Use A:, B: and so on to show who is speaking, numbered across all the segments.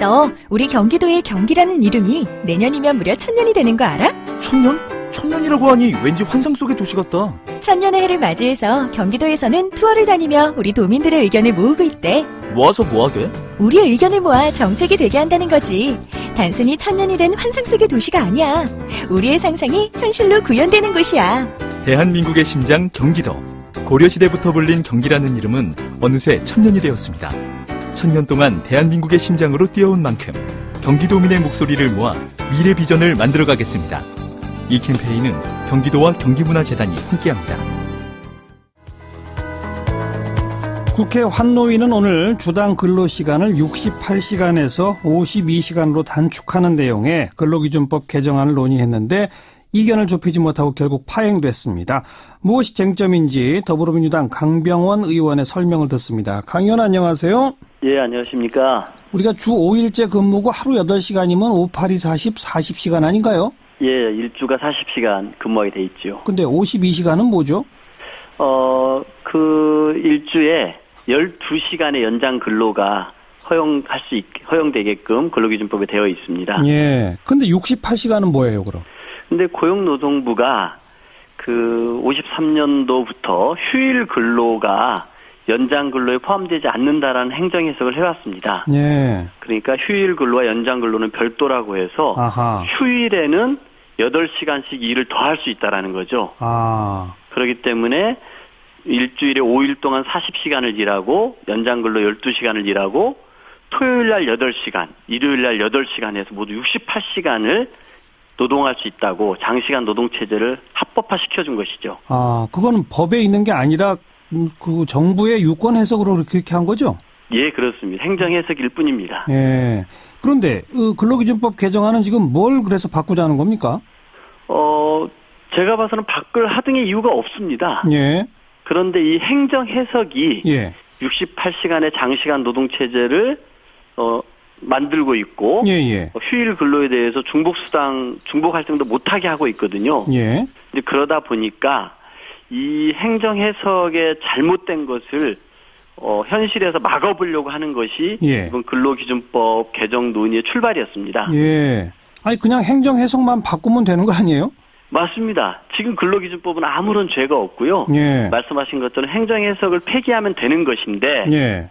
A: 너 우리 경기도의 경기라는 이름이 내년이면 무려 1000년이 되는 거 알아?
B: 1000년? 1000년이라고 하니 왠지 환상 속의 도시 같다.
A: 1000년의 해를 맞이해서 경기도에서는 투어를 다니며 우리 도민들의 의견을 모으고 있대.
B: 모아서 뭐하게?
A: 우리의 의견을 모아 정책이 되게 한다는 거지. 단순히 1000년이 된 환상 속의 도시가 아니야. 우리의 상상이 현실로 구현되는 곳이야.
B: 대한민국의 심장 경기도. 고려시대부터 불린 경기라는 이름은 어느새 1000년이 되었습니다. 1000년 동안 대한민국의 심장으로 뛰어온 만큼 경기도민의 목소리를 모아 미래 비전을 만들어가겠습니다. 이 캠페인은 경기도와 경기문화재단이 함께합니다.
C: 국회 환노위는 오늘 주당 근로시간을 68시간에서 52시간으로 단축하는 내용의 근로기준법 개정안을 논의했는데 이견을 좁히지 못하고 결국 파행됐습니다. 무엇이 쟁점인지 더불어민주당 강병원 의원의 설명을 듣습니다. 강 의원 안녕하세요.
D: 예, 안녕하십니까.
C: 우리가 주 5일제 근무고 하루 8시간이면 5, 8, 2, 40, 40시간 아닌가요?
D: 예, 일주가 40시간 근무하게 돼 있죠.
C: 근데 52시간은 뭐죠?
D: 그 일주에 12시간의 연장 근로가 허용되게끔 근로기준법에 되어 있습니다.
C: 예. 근데 68시간은 뭐예요, 그럼?
D: 근데 고용노동부가 그 53년도부터 휴일 근로가 연장 근로에 포함되지 않는다라는 행정 해석을 해왔습니다.
C: 예.
D: 그러니까 휴일 근로와 연장 근로는 별도라고 해서
C: 아하.
D: 휴일에는 8시간씩 일을 더 할 수 있다라는 거죠.
C: 아.
D: 그렇기 때문에 일주일에 5일 동안 40시간을 일하고 연장 근로 12시간을 일하고 토요일 날 8시간, 일요일 날 8시간 해서 모두 68시간을 노동할 수 있다고 장시간 노동체제를 합법화시켜준 것이죠.
C: 아, 그거는 법에 있는 게 아니라 그 정부의 유권 해석으로 그렇게 한 거죠?
D: 예, 그렇습니다. 행정 해석일 뿐입니다.
C: 예. 그런데 근로기준법 개정안은 지금 뭘 그래서 바꾸자는 겁니까?
D: 제가 봐서는 바꿀 하등의 이유가 없습니다.
C: 예.
D: 그런데 이 행정 해석이
C: 예.
D: 68시간의 장시간 노동체제를 만들고 있고
C: 예.
D: 휴일 근로에 대해서 중복 활동도 못하게 하고 있거든요.
C: 예.
D: 근데 그러다 보니까 이 행정 해석의 잘못된 것을 현실에서 막아보려고 하는 것이
C: 예.
D: 이번 근로기준법 개정 논의의 출발이었습니다.
C: 예. 아니 그냥 행정 해석만 바꾸면 되는 거 아니에요?
D: 맞습니다. 지금 근로기준법은 아무런 죄가 없고요.
C: 예.
D: 말씀하신 것처럼 행정 해석을 폐기하면 되는 것인데
C: 예.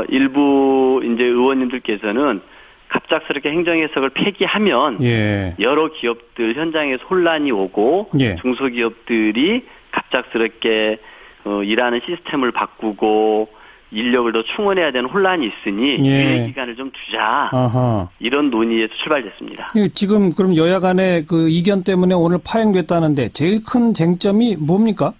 D: 일부 이제 의원님들께서는 갑작스럽게 행정 해석을 폐기하면
C: 예.
D: 여러 기업들 현장에서 혼란이 오고
C: 예.
D: 중소기업들이 갑작스럽게 일하는 시스템을 바꾸고 인력을 더 충원해야 되는 혼란이 있으니
C: 예.
D: 유예 기간을 좀 두자.
C: 아하.
D: 이런 논의에서 출발됐습니다.
C: 예, 지금 그럼 여야 간의 그 이견 때문에 오늘 파행됐다는데 제일 큰 쟁점이 뭡니까?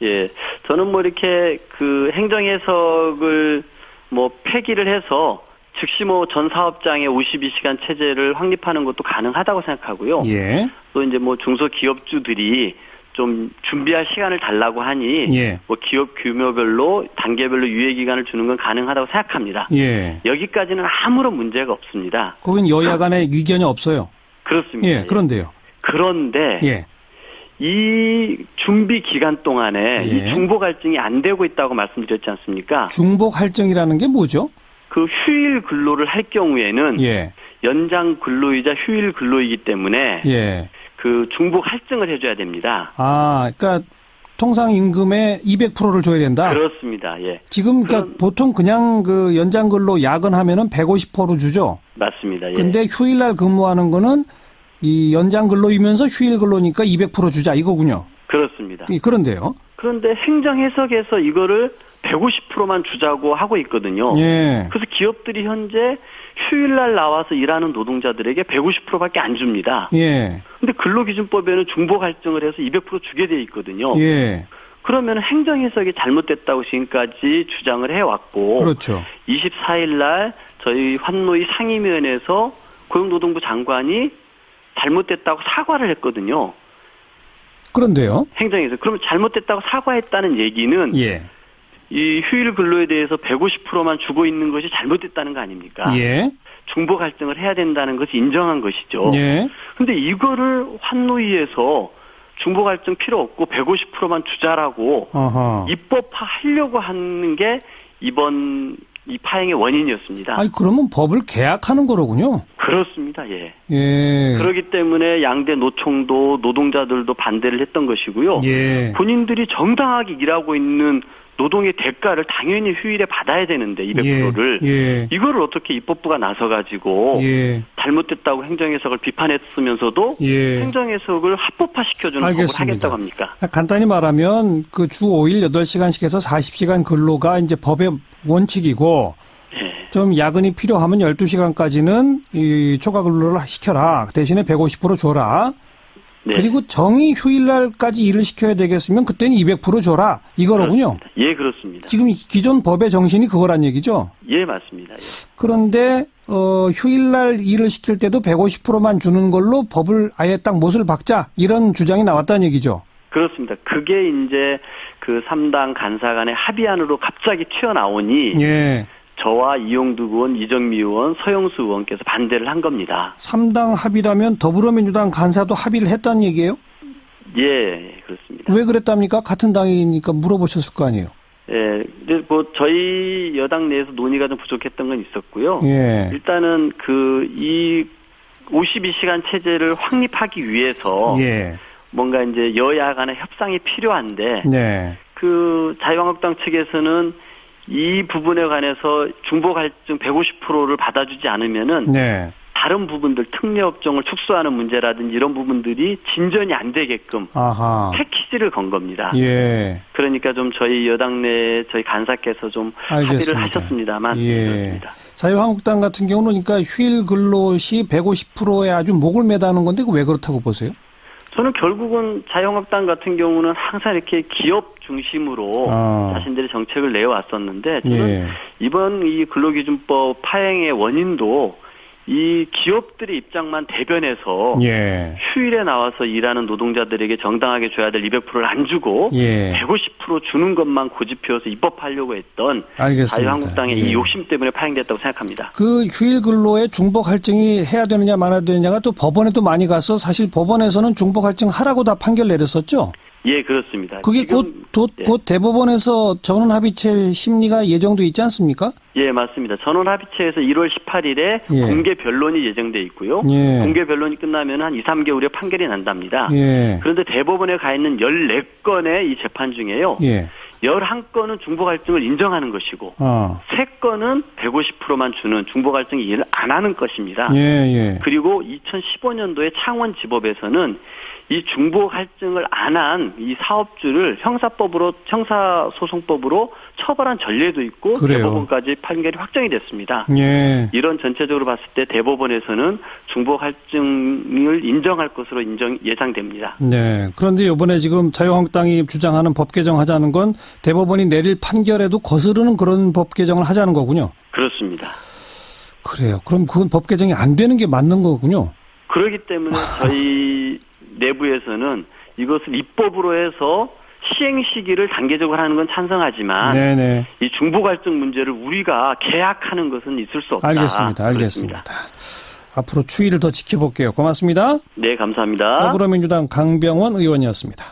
D: 예, 저는 뭐 이렇게 그 행정 해석을 뭐 폐기를 해서 즉시 뭐 전 사업장의 52시간 체제를 확립하는 것도 가능하다고 생각하고요.
C: 예.
D: 또 이제 뭐 중소기업주들이 좀 준비할 시간을 달라고 하니
C: 예.
D: 뭐 기업 규모별로 단계별로 유예 기간을 주는 건 가능하다고 생각합니다.
C: 예.
D: 여기까지는 아무런 문제가 없습니다.
C: 거긴 여야 간의 의견이 없어요.
D: 그렇습니다.
C: 예. 그런데요.
D: 그런데
C: 예.
D: 이 준비 기간 동안에
C: 예.
D: 이 중복 할증이 안 되고 있다고 말씀드렸지 않습니까?
C: 중복 할증이라는 게 뭐죠?
D: 그 휴일 근로를 할 경우에는
C: 예.
D: 연장 근로이자 휴일 근로이기 때문에
C: 예.
D: 그 중복 할증을 해줘야 됩니다.
C: 아, 그러니까 통상 임금의 200%를 줘야 된다.
D: 그렇습니다. 예.
C: 지금 그러니까 보통 그냥 그 연장 근로 야근하면은 150% 주죠.
D: 맞습니다. 예.
C: 근데 휴일날 근무하는 거는 이 연장 근로이면서 휴일 근로니까 200% 주자 이거군요.
D: 그렇습니다.
C: 그런데요.
D: 그런데 행정 해석에서 이거를 150%만 주자고 하고 있거든요.
C: 예.
D: 그래서 기업들이 현재 휴일날 나와서 일하는 노동자들에게 150%밖에 안 줍니다.
C: 예.
D: 근데 근로기준법에는 중복 할증을 해서 200% 주게 돼 있거든요.
C: 예.
D: 그러면 행정 해석이 잘못됐다고 지금까지 주장을 해왔고,
C: 그렇죠.
D: 24일 날 저희 환노위 상임위원회에서 고용노동부 장관이 잘못됐다고 사과를 했거든요.
C: 그런데요.
D: 행정에서. 그러면 잘못됐다고 사과했다는 얘기는
C: 예.
D: 이 휴일 근로에 대해서 150%만 주고 있는 것이 잘못됐다는 거 아닙니까?
C: 예.
D: 중복 할증을 해야 된다는 것이 인정한 것이죠.
C: 예.
D: 근데 이거를 환노위에서 중복 할증 필요 없고 150%만 주자라고
C: 어허.
D: 입법화하려고 하는 게 이번 이 파행의 원인이었습니다.
C: 아니, 그러면 법을 개혁하는 거로군요.
D: 그렇습니다. 예.
C: 예.
D: 그렇기 때문에 양대 노총도 노동자들도 반대를 했던 것이고요.
C: 예.
D: 본인들이 정당하게 일하고 있는 노동의 대가를 당연히 휴일에 받아야 되는데 200%를
C: 예.
D: 이거를 어떻게 입법부가 나서가지고
C: 예.
D: 잘못됐다고 행정해석을 비판했으면서도
C: 예.
D: 행정해석을 합법화시켜주는
C: 알겠습니다.
D: 법을 하겠다고 합니까?
C: 간단히 말하면 그 주 5일 8시간씩 해서 40시간 근로가 이제 법의 원칙이고
D: 예.
C: 좀 야근이 필요하면 12시간까지는 이 초과 근로를 시켜라. 대신에 150% 줘라.
D: 네.
C: 그리고 정의 휴일날까지 일을 시켜야 되겠으면 그때는 200% 줘라. 이거로군요.
D: 그렇습니다. 예, 그렇습니다.
C: 지금 기존 법의 정신이 그거란 얘기죠.
D: 예, 맞습니다. 예.
C: 그런데 휴일날 일을 시킬 때도 150%만 주는 걸로 법을 아예 딱 못을 박자 이런 주장이 나왔다는 얘기죠.
D: 그렇습니다. 그게 이제 그 3당 간사 간의 합의안으로 갑자기 튀어나오니
C: 예.
D: 저와 이용두 의원, 이정미 의원, 서영수 의원께서 반대를 한 겁니다.
C: 3당 합의라면 더불어민주당 간사도 합의를 했다는 얘기예요?
D: 예, 그렇습니다.
C: 왜 그랬답니까? 같은 당이니까 물어보셨을 거 아니에요?
D: 예, 근데 뭐 저희 여당 내에서 논의가 좀 부족했던 건 있었고요.
C: 예.
D: 일단은 이 52시간 체제를 확립하기 위해서
C: 예.
D: 뭔가 이제 여야 간의 협상이 필요한데
C: 네.
D: 그 자유한국당 측에서는 이 부분에 관해서 중복 할증 150%를 받아주지 않으면은
C: 네.
D: 다른 부분들 특례업종을 축소하는 문제라든지 이런 부분들이 진전이 안 되게끔
C: 아하.
D: 패키지를 건 겁니다.
C: 예.
D: 그러니까 좀 저희 여당 내 저희 간사께서 좀
C: 알겠습니다.
D: 합의를 하셨습니다만
C: 예.
D: 그렇습니다.
C: 자유한국당 같은 경우는 그러니까 휴일 근로시 150%에 아주 목을 매다는 건데 왜 그렇다고 보세요?
D: 저는 결국은 자유한국당 같은 경우는 항상 이렇게 기업 중심으로 자신들의 정책을 내왔었는데 저는
C: 예.
D: 이번 이 근로기준법 파행의 원인도 이 기업들의 입장만 대변해서
C: 예.
D: 휴일에 나와서 일하는 노동자들에게 정당하게 줘야 될 200%를 안 주고
C: 예.
D: 150% 주는 것만 고집피워서 입법하려고 했던
C: 알겠습니다.
D: 자유한국당의
C: 예.
D: 이 욕심 때문에 파행됐다고 생각합니다.
C: 그 휴일 근로에 중복 할증이 해야 되느냐 말아야 되느냐가 또 법원에 또 많이 가서 사실 법원에서는 중복 할증 하라고 다 판결 내렸었죠?
D: 예, 그렇습니다.
C: 그게 곧 대법원에서 전원 합의체 심리가 예정돼 있지 않습니까?
D: 예, 맞습니다. 전원 합의체에서 1월 18일에
C: 예.
D: 공개 변론이 예정돼 있고요.
C: 예.
D: 공개 변론이 끝나면 한 2, 3개월에 판결이 난답니다.
C: 예.
D: 그런데 대법원에 가 있는 14건의 이 재판 중에요.
C: 예.
D: 11건은 중복할증을 인정하는 것이고 3건은 150%만 주는 중복할증 이해를 안 하는 것입니다.
C: 예, 예.
D: 그리고 2015년도에 창원지법에서는 이 중복 할증을 안 한 이 사업주를 형사소송법으로 처벌한 전례도 있고
C: 그래요.
D: 대법원까지 판결이 확정이 됐습니다.
C: 예.
D: 이런 전체적으로 봤을 때 대법원에서는 중복 할증을 인정할 것으로 예상됩니다.
C: 네. 그런데 이번에 지금 자유한국당이 주장하는 법 개정하자는 건 대법원이 내릴 판결에도 거스르는 그런 법 개정을 하자는 거군요.
D: 그렇습니다.
C: 그래요. 그럼 그건 법 개정이 안 되는 게 맞는 거군요.
D: 그렇기 때문에 저희 내부에서는 이것을 입법으로 해서 시행 시기를 단계적으로 하는 건 찬성하지만
C: 네네.
D: 이 중복 할증 문제를 우리가 계약하는 것은 있을 수 없다.
C: 알겠습니다. 알겠습니다. 앞으로 추이를 더 지켜볼게요. 고맙습니다.
D: 네, 감사합니다.
C: 더불어민주당 강병원 의원이었습니다.